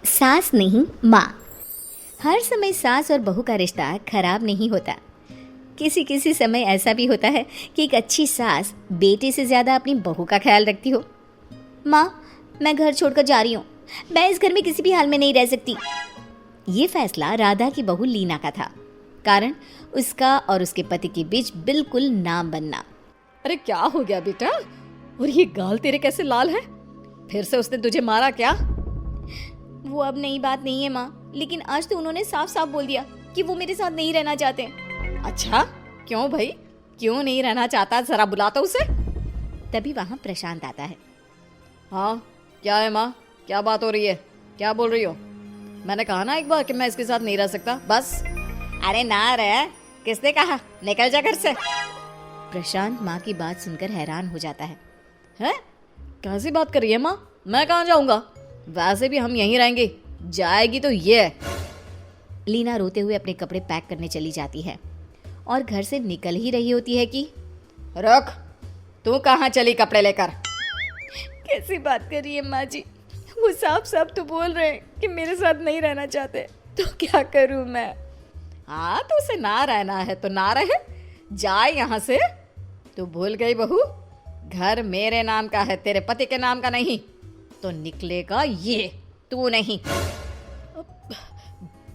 सास नहीं माँ। हर समय सास और बहू का रिश्ता खराब नहीं होता। किसी किसी समय ऐसा भी होता है कि एक अच्छी सास बेटे से ज़्यादा अपनी बहू का ख्याल रखती हो। माँ, मैं घर छोड़कर जा रही हूँ। मैं इस घर में किसी भी हाल में नहीं रह सकती। ये फैसला राधा की बहू लीना का था। कारण उसका और उसके पति के बीच बिल्कुल ना बनना। अरे क्या हो गया बेटा? और ये गाल तेरे कैसे लाल है? फिर से उसने तुझे मारा क्या? वो अब नई बात नहीं है माँ, लेकिन आज तो उन्होंने साफ साफ बोल दिया कि वो मेरे साथ नहीं रहना चाहते। अच्छा, क्यों भाई? क्यों नहीं रहना चाहता? जरा बुलाता उसे। तभी वहाँ प्रशांत आता है। हाँ, क्या है माँ? क्या बात हो रही है? क्या बोल रही हो? मैंने कहा ना एक बार कि मैं इसके साथ नहीं रह सकता, बस। अरे ना रह, किसने कहा? निकल जा घर से। प्रशांत माँ की बात सुनकर हैरान हो जाता है। हैं? कैसी बात कर रही है माँ? मैं कहाँ जाऊंगा? वैसे भी हम यहीं रहेंगे। जाएगी तो ये। लीना रोते हुए अपने कपड़े पैक करने चली जाती है और घर से निकल ही रही होती है कि रुक, तू कहाँ चली कपड़े लेकर? कैसी बात कर रही है माँ जी? वो साफ साफ तो बोल रहे हैं कि मेरे साथ नहीं रहना चाहते, तो क्या करूँ मैं? हाँ, तो उसे ना रहना है तो ना रहे, जाए यहाँ से। तू भूल गई बहू, घर मेरे नाम का है, तेरे पति के नाम का नहीं। तो निकलेगा ये, तू नहीं।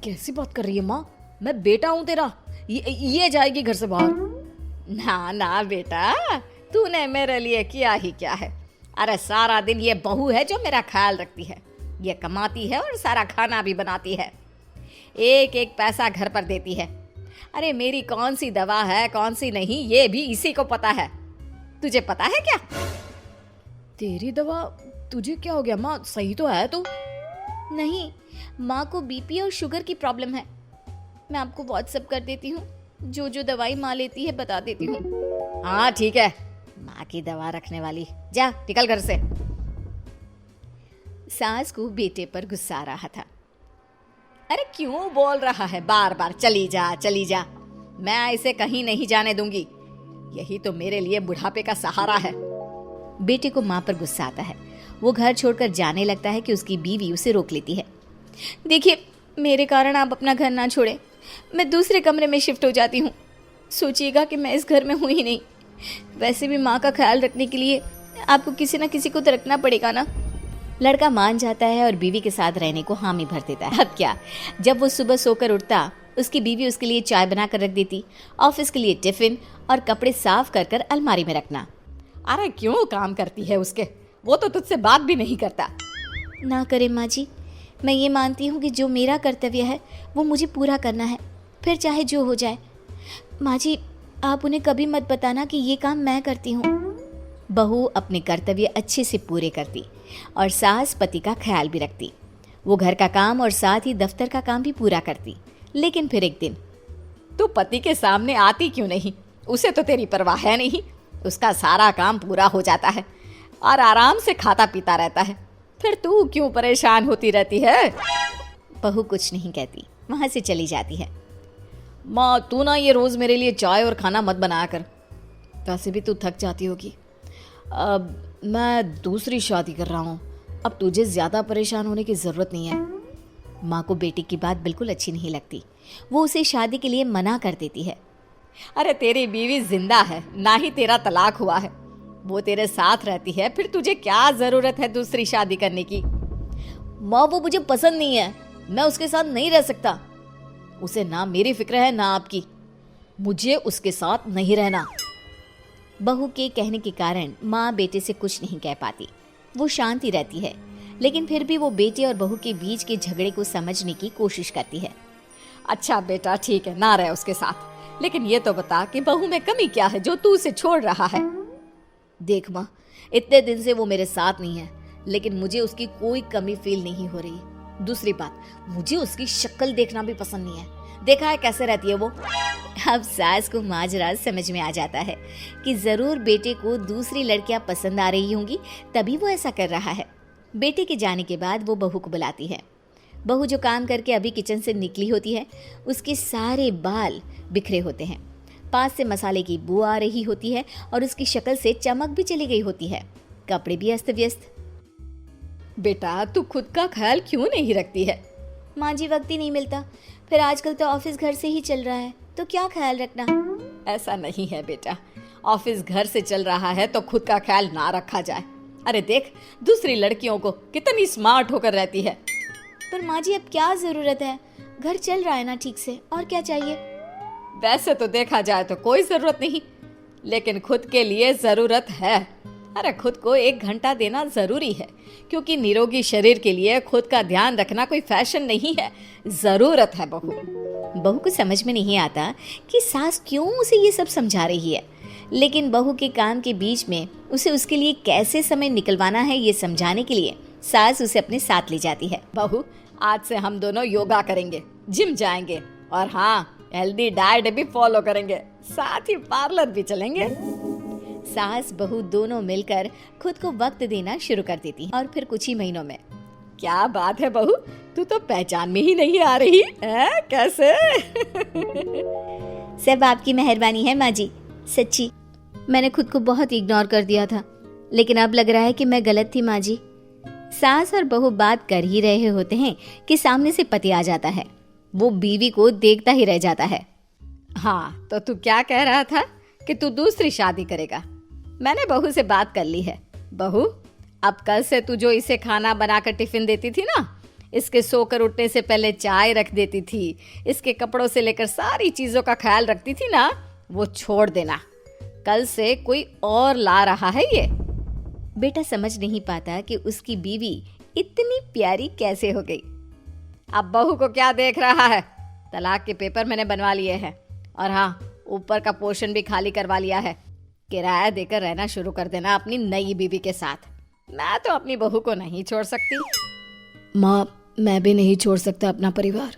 कैसी बात कर रही है माँ? मैं बेटा हूँ तेरा, ये जाएगी घर से बाहर। ना ना बेटा, तूने मेरे लिए किया ही क्या है? अरे सारा दिन ये बहू है जो मेरा ख्याल रखती है। ये कमाती है और सारा खाना भी बनाती है, एक एक पैसा घर पर देती है। अरे मेरी कौन सी दवा है कौन सी नहीं, ये भी इसी को पता है। तुझे पता है क्या? तेरी दवा? तुझे क्या हो गया माँ? सही तो है तू? नहीं, माँ को बीपी और शुगर की प्रॉब्लम है। मैं आपको व्हाट्सएप कर देती हूँ, जो जो दवाई माँ लेती है बता देती हूँ। हाँ ठीक है, माँ की दवा रखने वाली, जा निकल घर से। सास को बेटे पर गुस्सा आ रहा था। अरे क्यों बोल रहा है बार बार चली जा चली जा? मैं इसे कहीं नहीं जाने दूंगी। यही तो मेरे लिए बुढ़ापे का सहारा है। बेटे को माँ पर गुस्सा आता है। वो घर छोड़कर जाने लगता है कि उसकी बीवी उसे रोक लेती है। देखिए, मेरे कारण आप अपना घर ना छोड़े, मैं दूसरे कमरे में शिफ्ट हो जाती हूँ। सोचिएगा कि मैं इस घर में हूँ ही नहीं। वैसे भी माँ का ख्याल रखने के लिए आपको किसी न किसी को तो रखना पड़ेगा ना। लड़का मान जाता है और बीवी के साथ रहने को हामी भर देता है। अब क्या, जब वो सुबह सोकर उठता, उसकी बीवी उसके लिए चाय बना कर रख देती, ऑफिस के लिए टिफिन और कपड़े साफ कर कर अलमारी में रखना। अरे क्यों काम करती है उसके? वो तो तुझसे बात भी नहीं करता। ना करे माँ जी, मैं ये मानती हूँ कि जो मेरा कर्तव्य है वो मुझे पूरा करना है, फिर चाहे जो हो जाए। माँ जी, आप उन्हें कभी मत बताना कि ये काम मैं करती हूँ। बहू अपने कर्तव्य अच्छे से पूरे करती और सास पति का ख्याल भी रखती। वो घर का काम और साथ ही दफ्तर का काम भी पूरा करती। लेकिन फिर एक दिन, तू पति के सामने आती क्यों नहीं? उसे तो तेरी परवाह है नहीं। उसका सारा काम पूरा हो जाता है और आराम से खाता पीता रहता है। फिर तू क्यों परेशान होती रहती है? बहू कुछ नहीं कहती, वहां से चली जाती है। माँ, तू ना ये रोज मेरे लिए चाय और खाना मत बनाया कर। वैसे भी तू थक जाती होगी। अब मैं दूसरी शादी कर रहा हूँ, अब तुझे ज्यादा परेशान होने की जरूरत नहीं है। माँ को बेटी की बात बिल्कुल अच्छी नहीं लगती। वो उसे शादी के लिए मना कर देती है। अरे तेरी बीवी जिंदा है, ना ही तेरा तलाक हुआ है। वो तेरे साथ रहती है, फिर तुझे क्या जरूरत है दूसरी शादी करने की? माँ, वो मुझे पसंद नहीं है, मैं उसके साथ नहीं रह सकता। उसे ना मेरी फिक्र है ना आपकी। मुझे उसके साथ नहीं रहना। बहू के कहने के कारण माँ बेटे से कुछ नहीं कह पाती। वो शांति रहती है, लेकिन फिर भी वो बेटे और बहू के बीच के झगड़े को समझने की कोशिश करती है। अच्छा बेटा, ठीक है, ना रहे उसके साथ, लेकिन ये तो बता कि बहू में कमी क्या है जो तू उसे छोड़ रहा है? देख माँ, इतने दिन से वो मेरे साथ नहीं है, लेकिन मुझे उसकी कोई कमी फील नहीं हो रही। दूसरी बात, मुझे उसकी शक्ल देखना भी पसंद नहीं है। देखा है कैसे रहती है वो। अब सास को माजराज समझ में आ जाता है कि जरूर बेटे को दूसरी लड़कियां पसंद आ रही होंगी, तभी वो ऐसा कर रहा है। बेटे के जाने के बाद वो बहू को बुलाती है। बहू जो काम करके अभी किचन से निकली होती है, उसके सारे बाल बिखरे होते हैं। पास से मसाले की बू आ रही होती है और उसकी शक्ल से चमक भी चली गई होती है। कपड़े भी अस्त व्यस्त। बेटा तू खुद का ख्याल क्यों नहीं रखती है? माँ जी वक्त ही नहीं मिलता, फिर आजकल तो ऑफिस घर से ही चल रहा है, तो क्या ख्याल रखना। ऐसा नहीं है बेटा, ऑफिस घर से चल रहा है तो खुद का ख्याल ना रखा जाए। अरे देख दूसरी लड़कियों को कितनी स्मार्ट होकर रहती है। पर माँ जी अब क्या ज़रूरत है, घर चल रहा है ना ठीक से, और क्या चाहिए। वैसे तो देखा जाए तो कोई ज़रूरत नहीं, लेकिन खुद के लिए ज़रूरत है। अरे खुद को 1 घंटा देना ज़रूरी है, क्योंकि निरोगी शरीर के लिए खुद का ध्यान रखना कोई फैशन नहीं है, ज़रूरत है। बहू को समझ में नहीं आता कि सास क्यों उसे ये सब समझा रही है, लेकिन बहू के काम के बीच में उसे उसके लिए कैसे समय निकलवाना है ये समझाने के लिए सास उसे अपने साथ ले जाती है। बहू आज से हम दोनों योगा करेंगे, जिम जाएंगे, और हाँ हेल्दी डाइट भी फॉलो करेंगे, साथ ही पार्लर भी चलेंगे। सास बहू दोनों मिलकर खुद को वक्त देना शुरू कर देती हैं और फिर कुछ ही महीनों में। क्या बात है बहू, तू तो पहचान में ही नहीं आ रही है, कैसे? सब आपकी मेहरबानी है माँ जी, सच्ची मैंने खुद को बहुत इग्नोर कर दिया था, लेकिन अब लग रहा है कि मैं गलत थी माँ जी। सास और बहू बात कर ही रहे होते हैं कि सामने से पति आ जाता है। वो बीवी को देखता ही रह जाता है। हाँ तो तू क्या कह रहा था कि तू दूसरी शादी करेगा? मैंने बहू से बात कर ली है। बहू अब कल से तू जो इसे खाना बनाकर टिफिन देती थी ना, इसके सोकर उठने से पहले चाय रख देती थी, इसके कपड़ों से लेकर सारी चीजों का ख्याल रखती थी ना, वो छोड़ देना। कल से कोई और ला रहा है ये। बेटा समझ नहीं पाता कि उसकी बीवी इतनी प्यारी कैसे हो गई। अब बहू को क्या देख रहा है? तलाक के पेपर मैंने बनवा लिए हैं, और हाँ ऊपर का पोर्शन भी खाली करवा लिया है। किराया देकर रहना शुरू कर देना अपनी नई बीवी के साथ। मैं तो अपनी बहू को नहीं छोड़ सकती। माँ मैं भी नहीं छोड़ सकता अपना परिवार,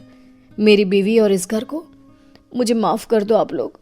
मेरी बीवी और इस घर को। मुझे माफ कर दो आप लोग।